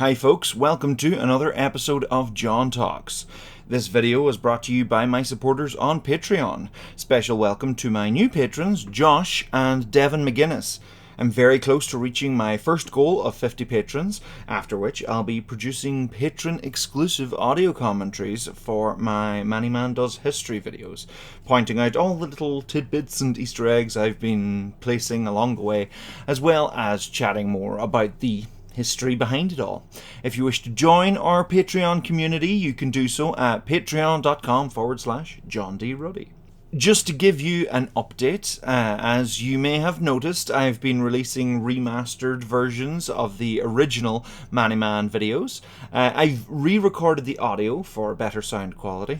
Hi folks, welcome to another episode of John Talks. This video is brought to you by my supporters on Patreon. Special welcome to my new patrons, Josh and Devin McGuinness. I'm very close to reaching my first goal of 50 patrons, after which I'll be producing patron-exclusive audio commentaries for my Many Man Does History videos, pointing out all the little tidbits and Easter eggs I've been placing along the way, as well as chatting more about the history behind it all. If you wish to join our Patreon community, you can do so at patreon.com/John D Ruddy. Just to give you an update, as you may have noticed, I've been releasing remastered versions of the original Many Man videos. I've re-recorded the audio for better sound quality.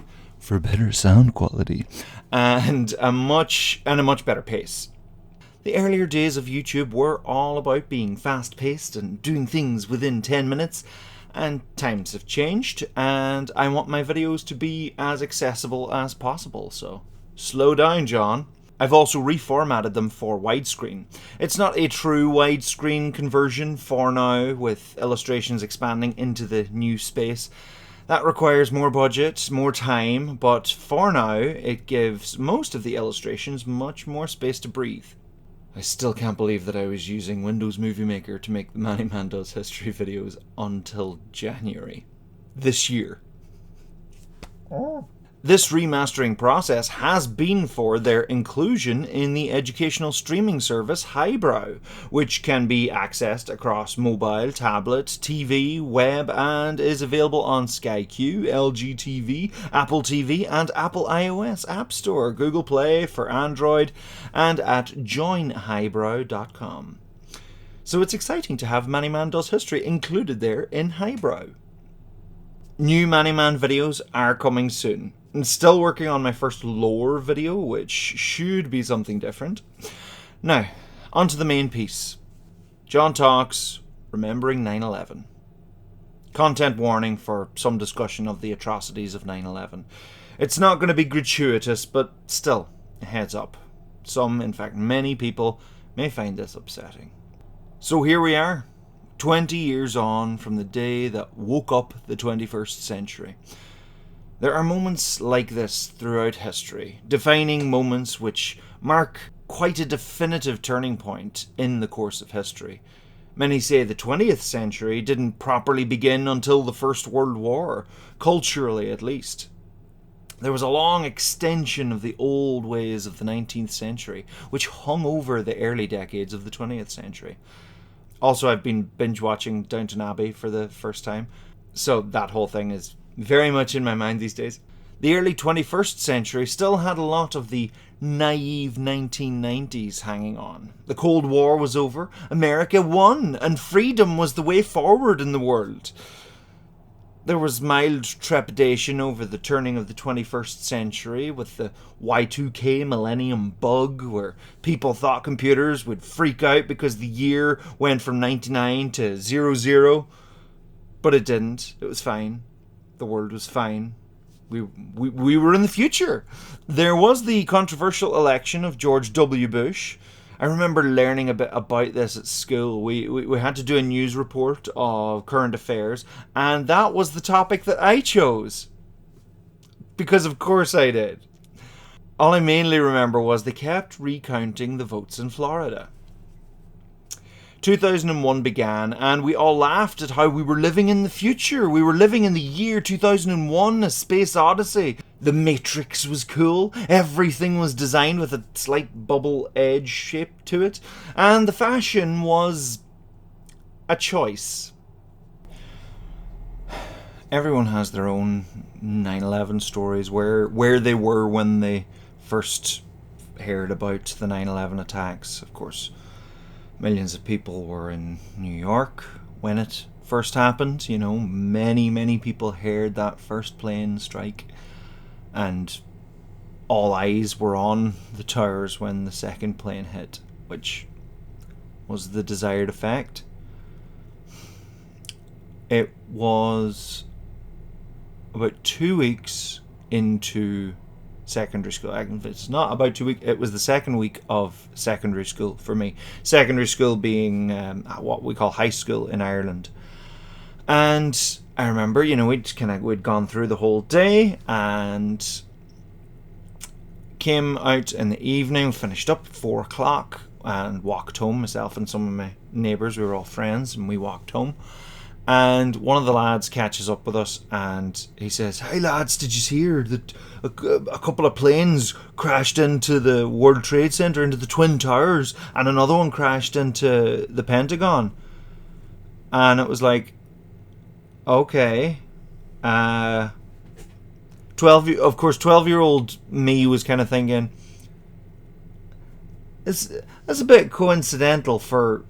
And a much better pace. The earlier days of YouTube were all about being fast-paced and doing things within 10 minutes, and times have changed, and I want my videos to be as accessible as possible, so slow down, John. I've also reformatted them for widescreen. It's not a true widescreen conversion for now, with illustrations expanding into the new space. That requires more budget, more time, but for now, it gives most of the illustrations much more space to breathe. I still can't believe that I was using Windows Movie Maker to make the Many Man Does History videos until January this year. This remastering process has been for their inclusion in the educational streaming service Highbrow, which can be accessed across mobile, tablet, TV, web, and is available on Sky Q, LG TV, Apple TV, and Apple iOS App Store, Google Play for Android, and at joinhighbrow.com. So it's exciting to have Many Man Does History included there in Highbrow. New Many Man videos are coming soon. I'm still working on my first lore video, which should be something different. Now, on to the main piece. John Talks, Remembering 9/11. Content warning for some discussion of the atrocities of 9/11. It's not going to be gratuitous, but still, a heads up. Some, in fact many people, may find this upsetting. So here we are, 20 years on from the day that woke up the 21st century. There are moments like this throughout history, defining moments which mark quite a definitive turning point in the course of history. Many say the 20th century didn't properly begin until the First World War, culturally at least. There was a long extension of the old ways of the 19th century, which hung over the early decades of the 20th century. Also, I've been binge-watching Downton Abbey for the first time, so that whole thing is very much in my mind these days. The early 21st century still had a lot of the naive 1990s hanging on. The Cold War was over, America won, and freedom was the way forward in the world. There was mild trepidation over the turning of the 21st century with the Y2K millennium bug, where people thought computers would freak out because the year went from 99 to 00. But it didn't. It was fine. The world was fine. We were in the future. There was the controversial election of George W. Bush. I remember learning a bit about this at school. We had to do a news report of current affairs, and that was the topic that I chose. Because of course I did. All I mainly remember was they kept recounting the votes in Florida. 2001 began, and we all laughed at how we were living in the future. We were living in the year 2001, a space odyssey. The Matrix was cool. Everything was designed with a slight bubble edge shape to it. And the fashion was a choice. Everyone has their own 9/11 stories, where they were when they first heard about the 9/11 attacks, of course. Millions of people were in New York when it first happened. You know, many people heard that first plane strike, and all eyes were on the towers when the second plane hit, which was the desired effect. It was about 2 weeks into secondary school. It's not about 2 weeks. It was the second week of secondary school for me. Secondary school being what we call high school in Ireland. And I remember, we'd gone through the whole day and came out in the evening, finished up at 4 o'clock and walked home. Myself and some of my neighbours, we were all friends, and we walked home. And one of the lads catches up with us and he says, "Hey lads, did you hear that a couple of planes crashed into the World Trade Center, into the Twin Towers, and another one crashed into the Pentagon?" And it was like, okay. 12-year-old me was kind of thinking, that's a bit coincidental for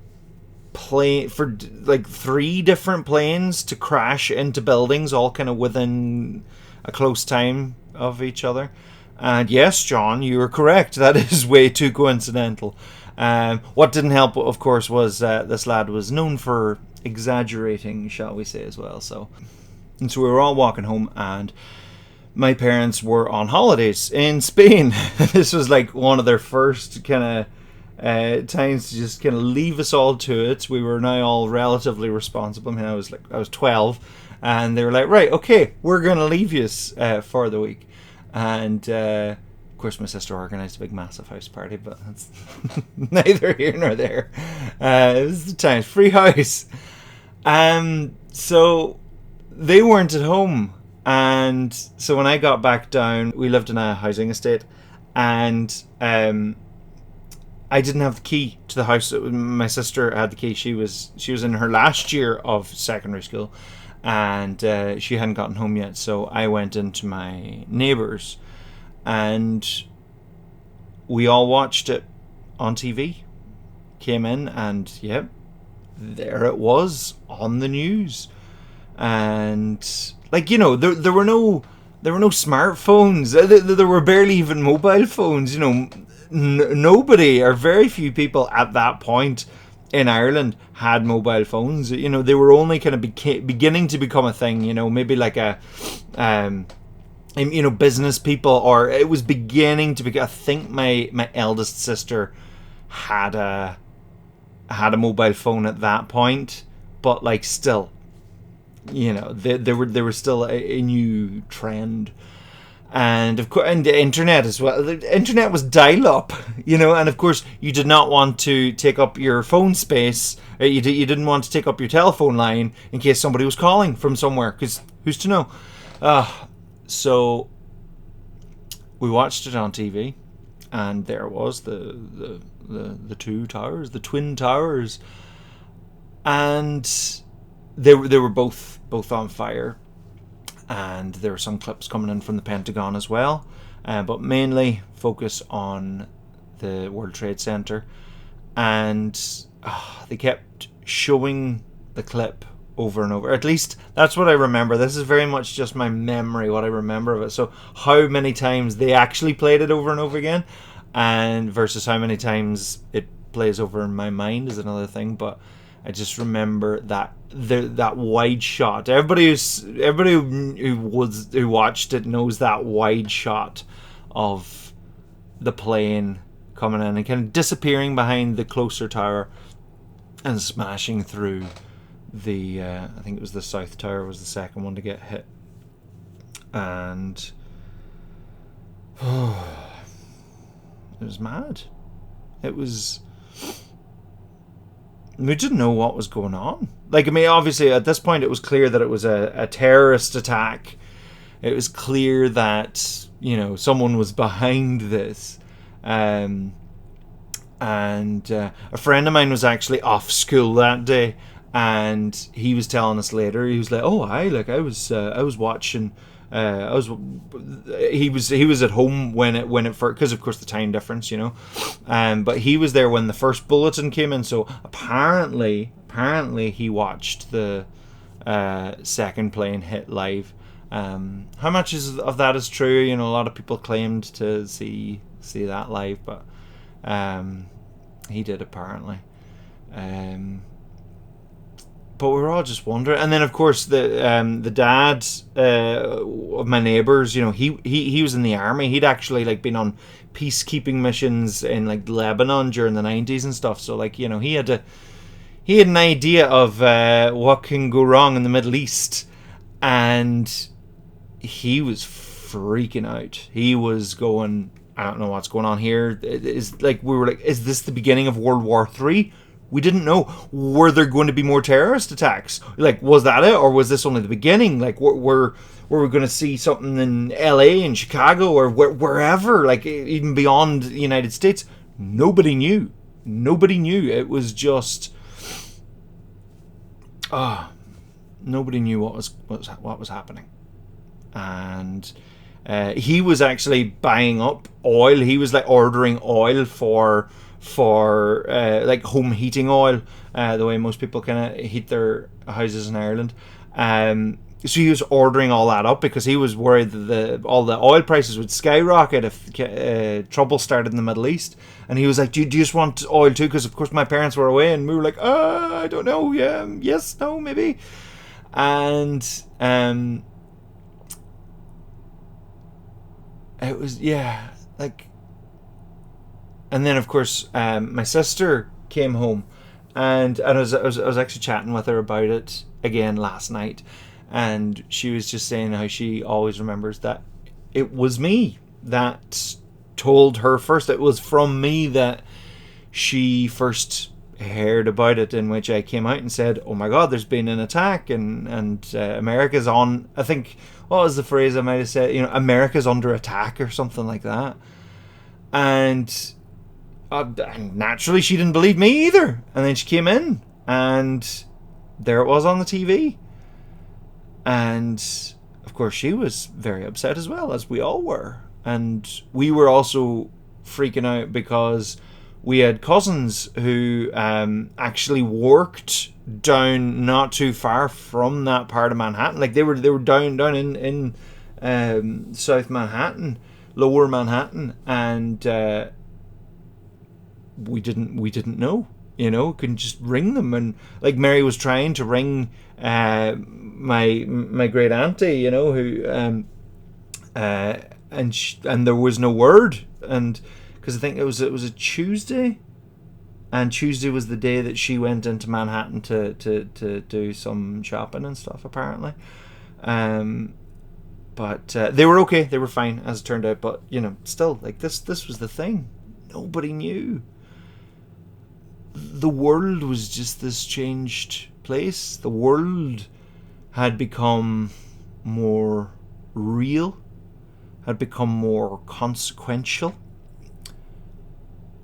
like 3 different planes to crash into buildings all kind of within a close time of each other. And yes, John, you were correct. That is way too coincidental. What didn't help, of course, was this lad was known for exaggerating, shall we say, as well. So we were all walking home, and my parents were on holidays in Spain. This was like one of their first kind of times to just kind of leave us all to it. We were now all relatively responsible. I mean, I was 12, and they were like, "Right, okay, we're gonna leave you for the week." And of course, my sister organised a big, massive house party, but that's neither here nor there. It was the times, free house. So they weren't at home, and so when I got back down, we lived in a housing estate, and I didn't have the key to the house. My sister had the key. She was in her last year of secondary school, and she hadn't gotten home yet. So I went into my neighbour's, and we all watched it on TV. Came in, and yep, there it was on the news. And there were no smartphones. There were barely even mobile phones. Nobody or very few people at that point in Ireland had mobile phones. They were only kind of beginning to become a thing. Maybe like a business people, or it was beginning to be. I think my eldest sister had a mobile phone at that point, but like still, they were still a new trend. And of course, and the internet as well. The internet was dial-up, and of course, you did not want to take up your phone space. You didn't want to take up your telephone line in case somebody was calling from somewhere, because who's to know? So we watched it on TV, and there was the 2 towers, the Twin Towers, and they were both on fire. And there were some clips coming in from the Pentagon as well, but mainly focus on the World Trade Center. And they kept showing the clip over and over. At least that's what I remember. This is very much just my memory, what I remember of it. So how many times they actually played it over and over again, and versus how many times it plays over in my mind is another thing. But I just remember that wide shot. Everybody who watched it knows that wide shot of the plane coming in and kind of disappearing behind the closer tower and smashing through the I think it was the South Tower was the second one to get hit. And it was mad. It was. We didn't know what was going on. Obviously at this point it was clear that it was a terrorist attack. It was clear that, someone was behind this. And a friend of mine was actually off school that day, and he was telling us later, he was like, "Oh, I was watching. He was at home when it first, because of course the time difference, but he was there when the first bulletin came in. So apparently he watched the second plane hit live. How much of that is true? A lot of people claimed to see that live, but he did apparently. But we were all just wondering. And then of course the dad of my neighbours, he was in the army. He'd actually been on peacekeeping missions in Lebanon during the 90s and stuff. So he he had an idea of what can go wrong in the Middle East, and he was freaking out. He was going, I don't know what's going on here. We were like, is this the beginning of World War III? We didn't know. Were there going to be more terrorist attacks? Like, was that it, or was this only the beginning? Like, were we going to see something in LA and Chicago or wherever, like even beyond the United States? Nobody knew. Nobody knew. It was just, nobody knew what was happening. And he was actually buying up oil. He was like ordering oil for like home heating oil, the way most people kind of heat their houses in Ireland. So he was ordering all that up because he was worried that all the oil prices would skyrocket if trouble started in the Middle East. And he was like, do you just want oil too? Because of course my parents were away, and we were like, I don't know, yeah, yes, no, maybe. And it was, yeah, like, and then of course my sister came home, and I was actually chatting with her about it again last night, and she was just saying how she always remembers that it was me that told her first. It was from me that she first heard about it, in which I came out and said, oh my god, there's been an attack, and America's on, I think, what was the phrase I might have said, America's under attack or something like that. And naturally she didn't believe me either, and then she came in and there it was on the TV, and of course she was very upset as well, as we all were. And we were also freaking out because we had cousins who actually worked down not too far from that part of Manhattan. Like they were down in South Manhattan, Lower Manhattan, and we didn't know. Couldn't just ring them. And like Mary was trying to ring my great auntie, who and there was no word. And because I think it was a Tuesday, and Tuesday was the day that she went into Manhattan to do some shopping and stuff, apparently. But they were okay, they were fine, as it turned out. But still, like this was the thing. Nobody knew. The world was just this changed place. The world had become more real, had become more consequential.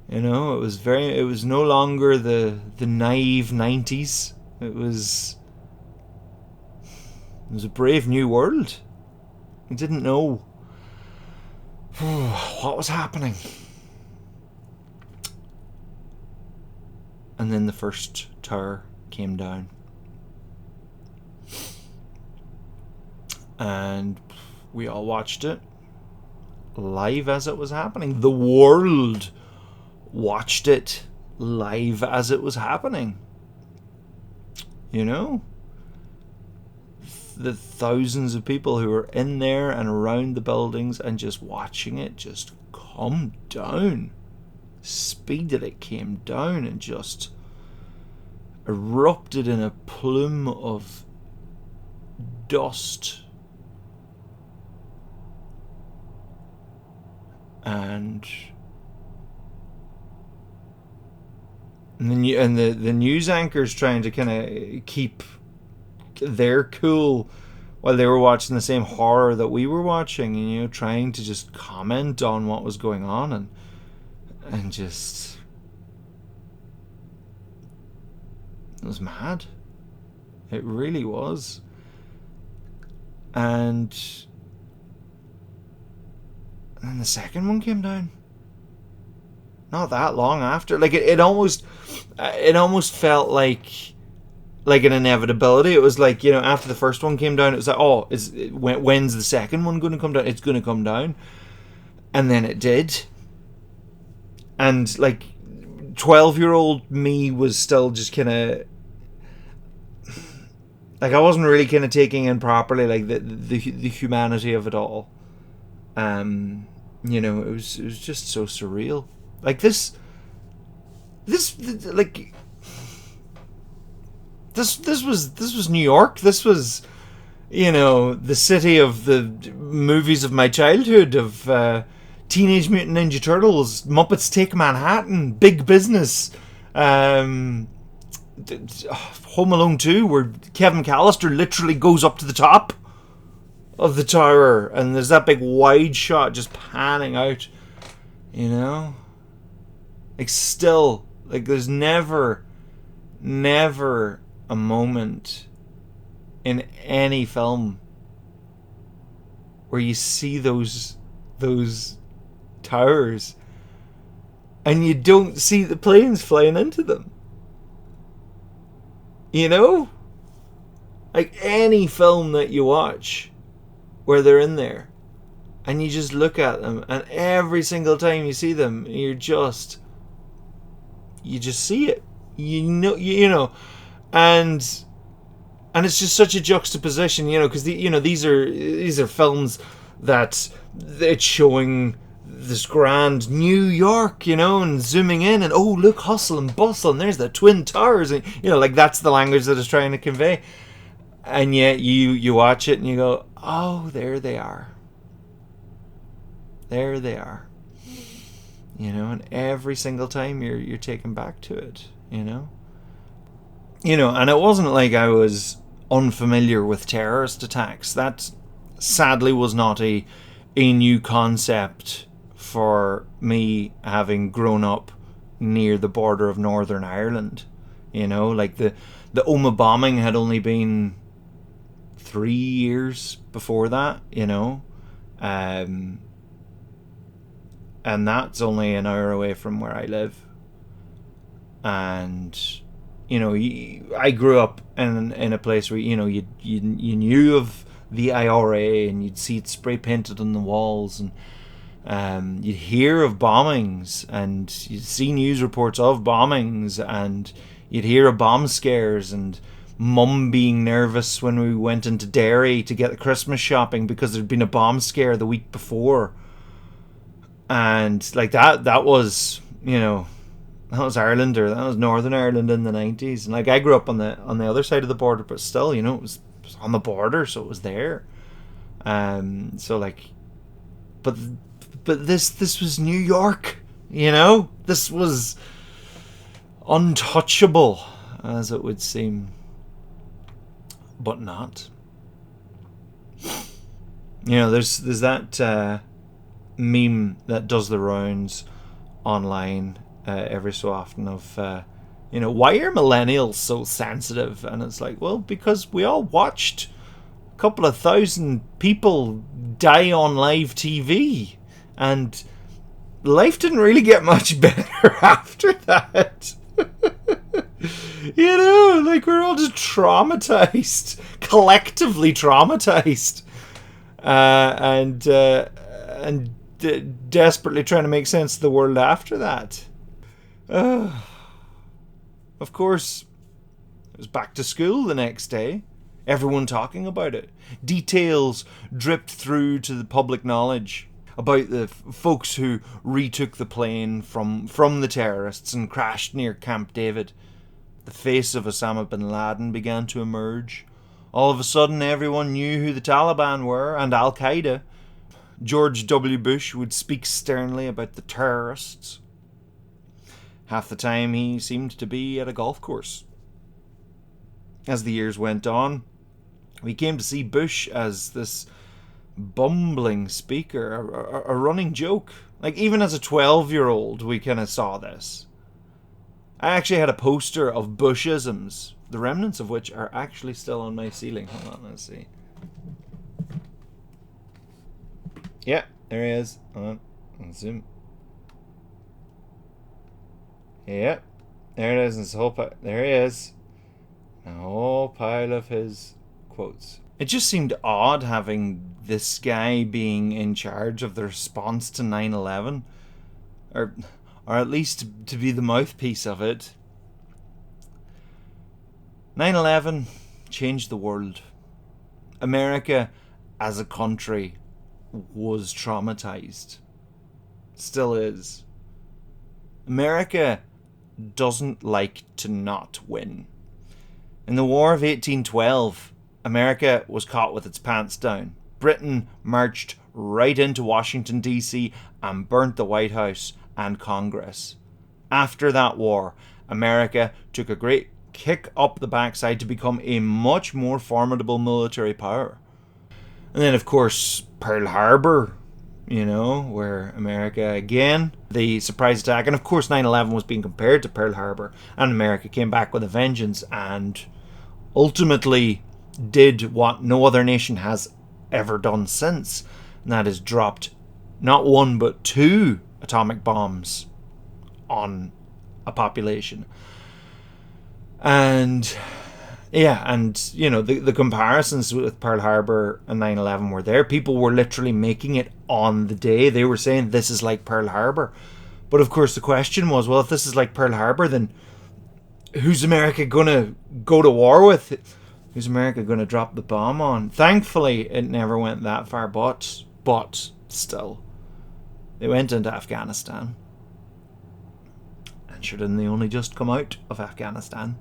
It was no longer the naive 90s. It was a brave new world. We didn't know what was happening. And then the first tower came down. And we all watched it live as it was happening. The world watched it live as it was happening. The thousands of people who were in there and around the buildings and just watching it just come down. Speed that it came down and just erupted in a plume of dust. And the news anchors trying to kind of keep their cool while they were watching the same horror that we were watching, trying to just comment on what was going on, and just, it was mad. It really was. And then the second one came down. Not that long after. Like it almost felt like an inevitability. It was like, after the first one came down, it was like, when's the second one going to come down? It's going to come down. And then it did. And like 12-year-old me was still just kind of, like, I wasn't really kind of taking in properly like the humanity of it all. It was just so surreal. Like this like, This was New York. This was, the city of the movies of my childhood, of Teenage Mutant Ninja Turtles, Muppets Take Manhattan, Big Business, Home Alone 2, where Kevin McAllister literally goes up to the top of the tower, and there's that big wide shot just panning out, like, still, like, there's never a moment in any film where you see those towers and you don't see the planes flying into them. Like, any film that you watch where they're in there and you just look at them, and every single time you see them, you just see it. And it's just such a juxtaposition, because these are films that it's showing this grand New York, and zooming in, and oh, look, hustle and bustle, and there's the Twin Towers, and like, that's the language that it's trying to convey. And yet you watch it and you go, oh, there they are. There they are. And every single time you're taken back to it, and it wasn't like I was unfamiliar with terrorist attacks. That sadly was not a new concept for me, having grown up near the border of Northern Ireland. Like, the Oma bombing had only been 3 years before that, and that's only an hour away from where I live. And I grew up in a place where you knew of the IRA, and you'd see it spray painted on the walls, and you'd hear of bombings, and you'd see news reports of bombings, and you'd hear of bomb scares, and Mum being nervous when we went into Derry to get the Christmas shopping because there'd been a bomb scare the week before. And like, that was, that was Ireland, or that was Northern Ireland in the 90s. And like, I grew up on the other side of the border, but still, it was on the border, so it was there. So like, but this was New York, this was untouchable, as it would seem, but not. There's that meme that does the rounds online every so often of why are millennials so sensitive? And it's like, well, because we all watched a couple of thousand people die on live TV, and life didn't really get much better after that. Like, we're all just traumatized, collectively traumatized, and desperately trying to make sense of the world after that. Of course, it was back to school the next day. Everyone talking about it. Details dripped through to the public knowledge about the folks who retook the plane from the terrorists and crashed near Camp David. The face of Osama bin Laden began to emerge. All of a sudden, everyone knew who the Taliban were, and Al-Qaeda. George W. Bush would speak sternly about the terrorists. Half the time, he seemed to be at a golf course. As the years went on, we came to see Bush as this bumbling speaker, a running joke. Like, even as a 12-year-old, we kind of saw this. I actually had a poster of Bushisms, the remnants of which are actually still on my ceiling. Hold on, let's see. Yeah, there he is. Hold on, let's zoom. Yeah, there it is. This whole there he is. A whole pile of his quotes. It just seemed odd having this guy being in charge of the response to 9/11, or at least to be the mouthpiece of it. 9/11 changed the world. America as a country was traumatized. Still is. America doesn't like to not win. In the War of 1812, America was caught with its pants down. Britain marched right into Washington, D.C. and burnt the White House and Congress. After that war, America took a great kick up the backside to become a much more formidable military power. And then, of course, Pearl Harbor, where America, again, the surprise attack. And of course, 9/11 was being compared to Pearl Harbor. And America came back with a vengeance and ultimately did what no other nation has ever done since. And that is dropped not one, but 2 atomic bombs on a population. And the comparisons with Pearl Harbor and 9/11 were there. People were literally making it on the day. They were saying this is like Pearl Harbor. But of course the question was, well, if this is like Pearl Harbor, then who's America going to go to war with? Who's America going to drop the bomb on? Thankfully, it never went that far, but still, they went into Afghanistan. And sure, didn't they only just come out of Afghanistan?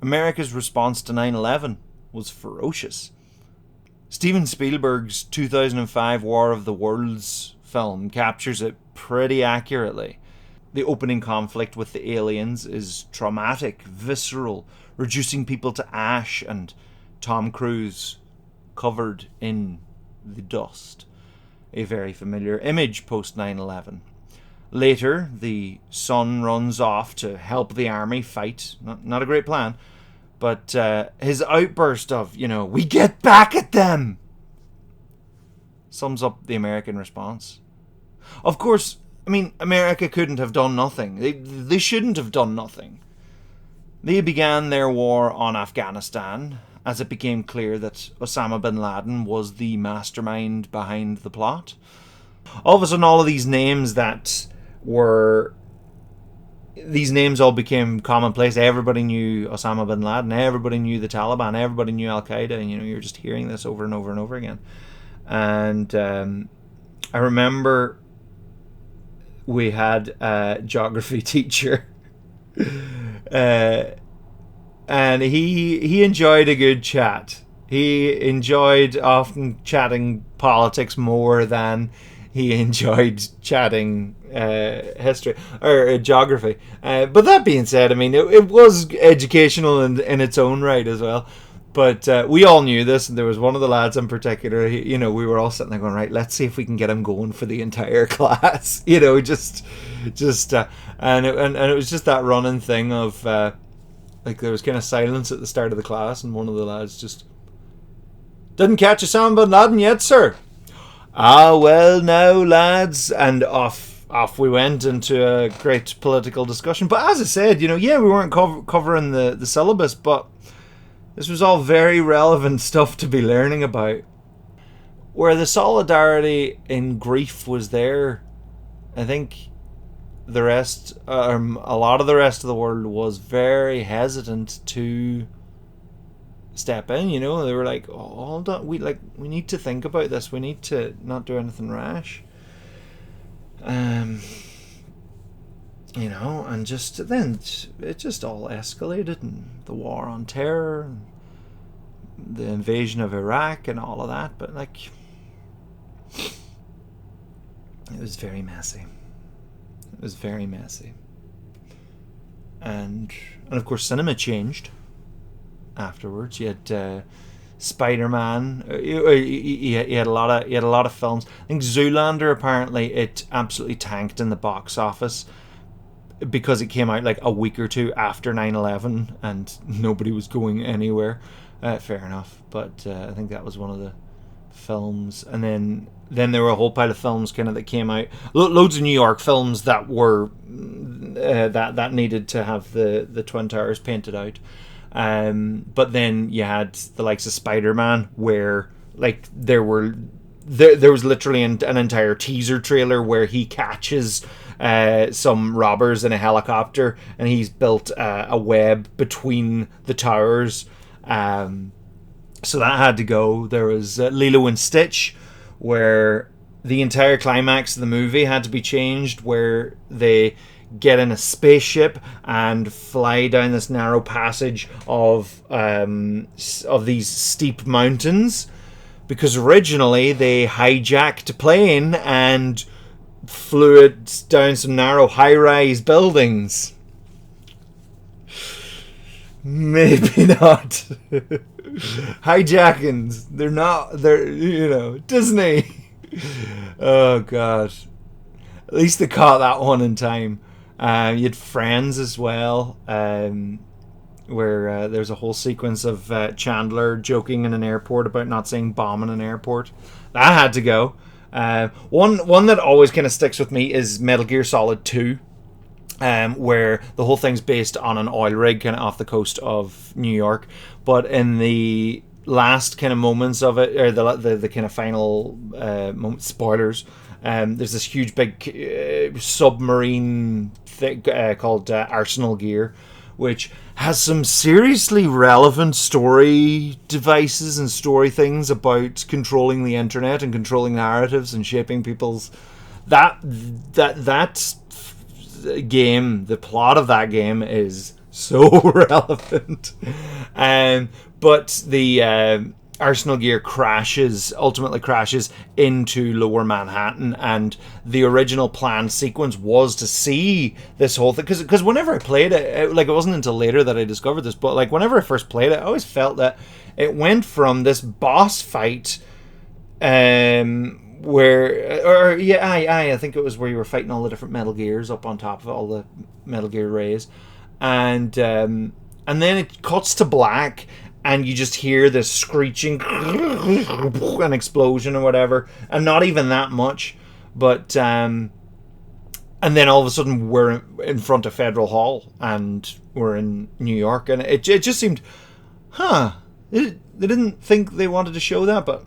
America's response to 9/11 was ferocious. Steven Spielberg's 2005 War of the Worlds film captures it pretty accurately. The opening conflict with the aliens is traumatic, visceral, reducing people to ash, and Tom Cruise covered in the dust. A very familiar image post 9/11. Later, the son runs off to help the army fight. Not a great plan. But his outburst of, we get back at them, sums up the American response. Of course, America couldn't have done nothing. They shouldn't have done nothing. They began their war on Afghanistan as it became clear that Osama bin Laden was the mastermind behind the plot. All of a sudden, all of these names all became commonplace. Everybody knew Osama bin Laden. Everybody knew the Taliban. Everybody knew Al Qaeda. You're just hearing this over and over and over again. And I remember we had a geography teacher, and he enjoyed a good chat. He enjoyed often chatting politics more than he enjoyed chatting history or geography. But that being said, it was educational in its own right as well. But we all knew this, and there was one of the lads in particular. We were all sitting there going, right, let's see if we can get him going for the entire class. And it was just that running thing of there was kind of silence at the start of the class, and one of the lads just didn't catch Osama bin Laden yet, sir. Ah, well, now, lads, and off we went into a great political discussion. But as I said, we weren't covering the syllabus, but this was all very relevant stuff to be learning about. Where the solidarity in grief was there, I think the rest, a lot of the rest of the world was very hesitant to step in. They were like, oh, hold on, we need to think about this, we need to not do anything rash, and just then it just all escalated, and the war on terror, and the invasion of Iraq and all of that. But it was very messy. And of course cinema changed afterwards. You had Spider-Man. He had a lot of films. I think Zoolander, apparently it absolutely tanked in the box office because it came out like a week or two after 9/11 and nobody was going anywhere. Fair enough, but I think that was one of the films. And then there were a whole pile of films that came out, loads of New York films that were that needed to have the Twin Towers painted out. But then you had the likes of Spider-Man, where there was literally an entire teaser trailer where he catches some robbers in a helicopter, and he's built a web between the towers. So that had to go. There was Lilo and Stitch, where the entire climax of the movie had to be changed, where they get in a spaceship and fly down this narrow passage of these steep mountains, because originally they hijacked a plane and flew it down some narrow high-rise buildings. Maybe not. Hijackings. They're Disney. Oh god. At least they caught that one in time. You had Friends as well, where there's a whole sequence of Chandler joking in an airport about not saying bomb in an airport. That had to go. One that always kind of sticks with me is Metal Gear Solid 2, where the whole thing's based on an oil rig kind of off the coast of New York, but in the last kind of moments of it, or the kind of final moments, spoilers, there's this huge big submarine thing called Arsenal Gear, which has some seriously relevant story devices and story things about controlling the internet and controlling narratives and shaping people's that game. The plot of that game is so relevant, but the Arsenal Gear ultimately crashes into Lower Manhattan, and the original planned sequence was to see this whole thing, because whenever I played it, it wasn't until later that I discovered this, but like whenever I first played it, I always felt that it went from this boss fight I think it was where you were fighting all the different Metal Gears up on top of all the Metal Gear rays, and then it cuts to black, and you just hear this screeching, an explosion or whatever, and not even that much, but and then all of a sudden we're in front of Federal Hall and we're in New York, and it just seemed, they didn't think they wanted to show that, but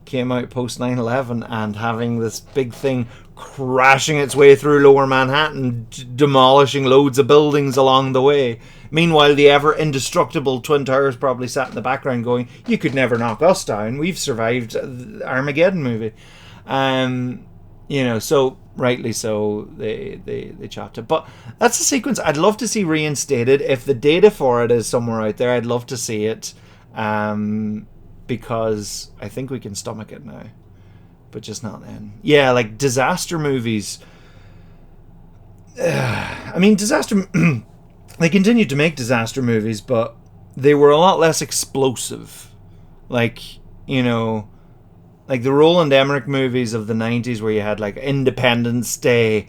came out post 9/11 and having this big thing crashing its way through Lower Manhattan, demolishing loads of buildings along the way. Meanwhile, the ever indestructible Twin Towers probably sat in the background going, "You could never knock us down. We've survived the Armageddon movie." So rightly so, they chopped it. But that's a sequence I'd love to see reinstated. If the data for it is somewhere out there, I'd love to see it. Because I think we can stomach it now, but just not then. Yeah, like disaster movies. They continued to make disaster movies, but they were a lot less explosive. Like the Roland Emmerich movies of the 90s, where you had like Independence Day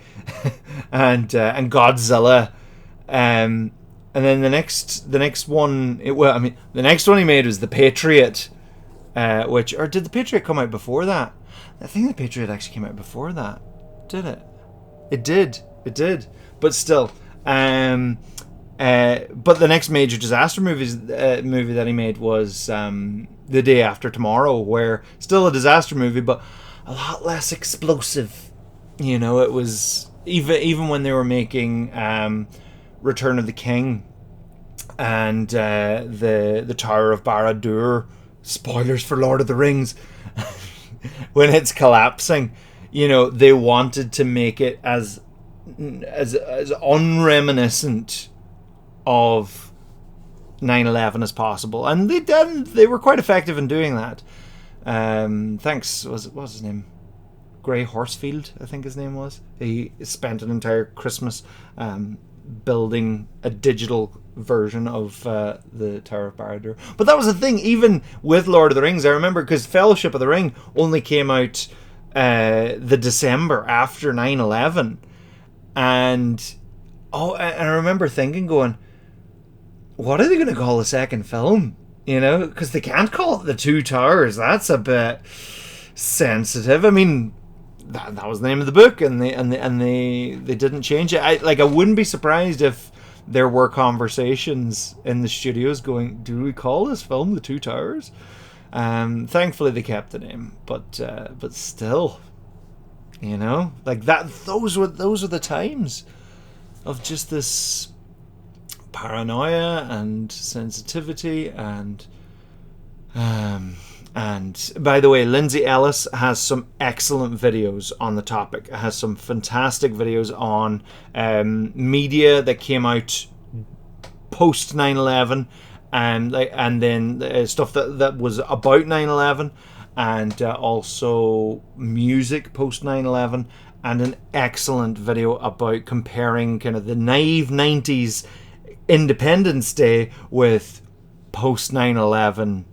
and Godzilla, and then the next one he made was The Patriot. Did The Patriot come out before that? I think The Patriot actually came out before that. Did it? It did. But still. But the next major disaster movie that he made was The Day After Tomorrow, where still a disaster movie, but a lot less explosive. It was even when they were making Return of the King and the Tower of Barad-dûr. Spoilers for Lord of the Rings. When it's collapsing, they wanted to make it as unreminiscent of 9/11 as possible, and they did. They were quite effective in doing that. Thanks. What was his name? Gray Horsefield, I think his name was. He spent an entire Christmas building a digital version of the Tower of Barad-dûr. But that was the thing, even with Lord of the Rings, I remember, because Fellowship of the Ring only came out the December after 9/11, and I remember thinking, going, what are they going to call the second film? Because they can't call it The Two Towers. That's a bit sensitive. I mean, that was the name of the book, and they didn't change it. I wouldn't be surprised if there were conversations in the studios going, do we call this film The Two Towers? Thankfully they kept the name, but still, like that. Those were the times of just this paranoia and sensitivity and And by the way, Lindsay Ellis has some excellent videos on the topic. It has some fantastic videos on media that came out post 9/11, and then stuff that was about 9/11, and also music post 9/11, and an excellent video about comparing kind of the naive 90s Independence Day with post 9/11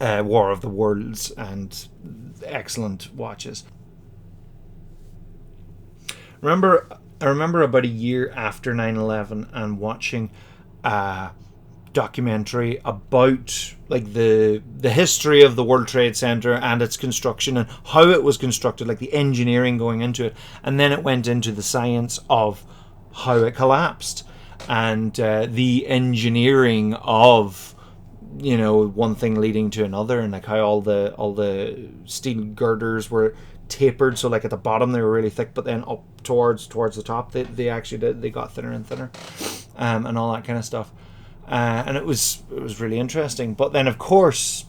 War of the Worlds, and excellent watches. I remember about a year after 9/11 and watching a documentary about like the history of the World Trade Center and its construction and how it was constructed, like the engineering going into it, and then it went into the science of how it collapsed and the engineering of, you know, one thing leading to another, and like how all the steel girders were tapered, so like at the bottom they were really thick, but then up towards the top they got thinner and thinner, and all that kind of stuff, and it was really interesting. But then of course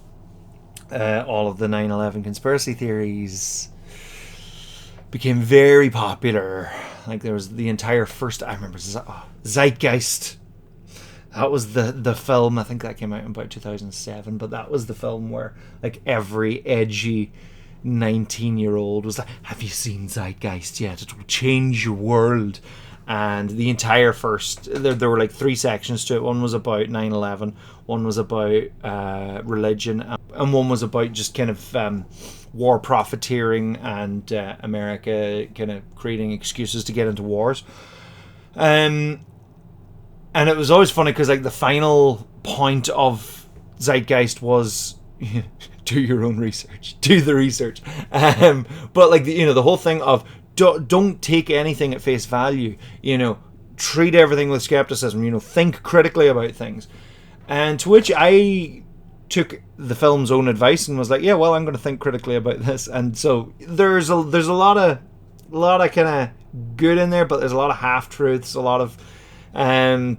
all of the 9/11 conspiracy theories became very popular. Like there was the entire first, I remember, Zeitgeist. That was the film. I think that came out in about 2007. But that was the film where like every edgy 19-year-old was like, "Have you seen Zeitgeist yet? It will change your world." And the entire first, there were like 3 sections to it. One was about 9/11. One was about religion, and one was about just kind of war profiteering and America kind of creating excuses to get into wars. And it was always funny because like the final point of Zeitgeist was do your own research, do the research. But like the whole thing of don't take anything at face value. Treat everything with skepticism. Think critically about things. And to which I took the film's own advice and was like, yeah, well, I'm going to think critically about this. And so there's a lot of kind of good in there, but there's a lot of half truths, a lot of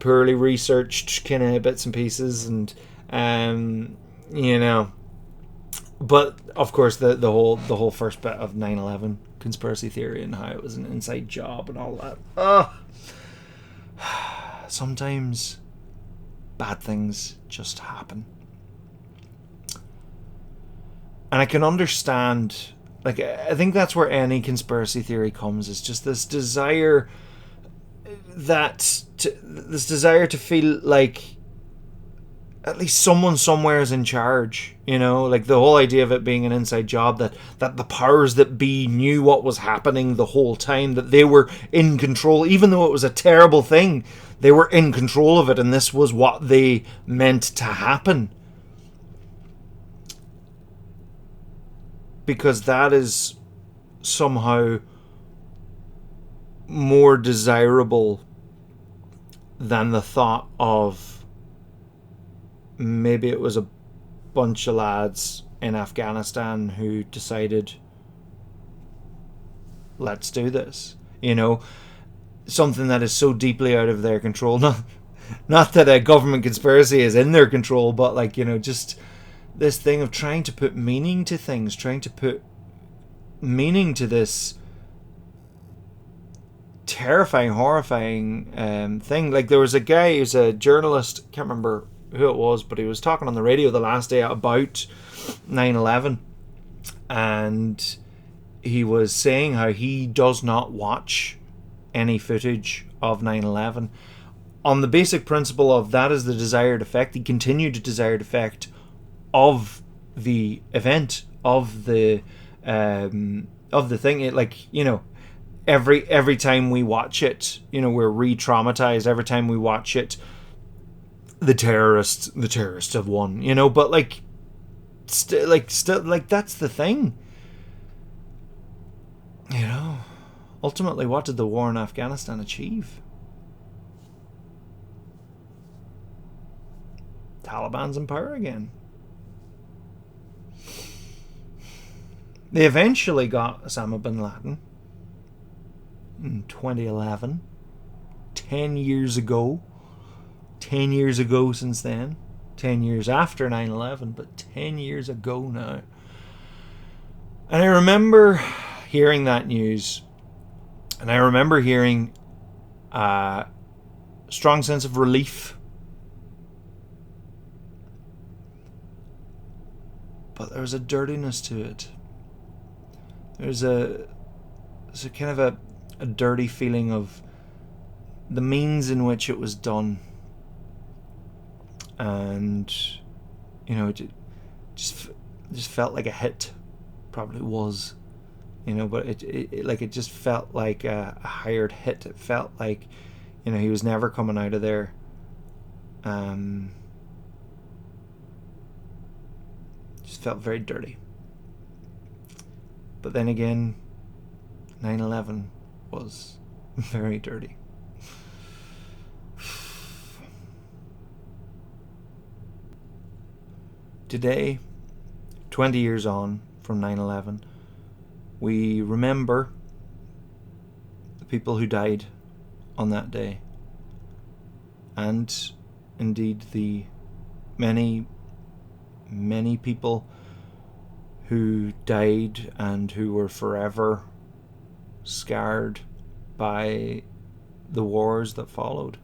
poorly researched kind of bits and pieces, and but of course the whole first bit of 9/11 conspiracy theory and how it was an inside job and all that. Sometimes bad things just happen, and I can understand. Like, I think that's where any conspiracy theory comes, is just this desire to feel like at least someone somewhere is in charge. Like the whole idea of it being an inside job, that the powers that be knew what was happening the whole time, that they were in control, even though it was a terrible thing, they were in control of it, and this was what they meant to happen. Because that is somehow more desirable than the thought of maybe it was a bunch of lads in Afghanistan who decided, let's do this. Something that is so deeply out of their control. Not that a government conspiracy is in their control, but like, just this thing of trying to put meaning to things, trying to put meaning to this terrifying, horrifying thing. Like there was a guy who's a journalist, can't remember who it was, but he was talking on the radio the last day about 9/11, and he was saying how he does not watch any footage of 9/11 on the basic principle of that is the desired effect, the continued desired effect of the event, of the thing. It, like, every time we watch it, we're re-traumatized. Every time we watch it, the terrorists have won, but like still that's the thing. Ultimately, what did the war in Afghanistan achieve? Taliban's in power again. They eventually got Osama bin Laden in 2011. 10 years ago. 10 years ago since then. 10 years after 9/11, but 10 years ago now. And I remember hearing that news, and I remember hearing a strong sense of relief. But there was a dirtiness to it. There's a kind of a dirty feeling of the means in which it was done. And, you know, it just felt like a hit. Probably was, you know, but it just felt like a hired hit. It felt like, you know, he was never coming out of there. Just felt very dirty. But then again, 9/11 was very dirty. Today, 20 years on from 9/11, we remember the people who died on that day, and indeed the many, many people who died and who were forever scarred by the wars that followed.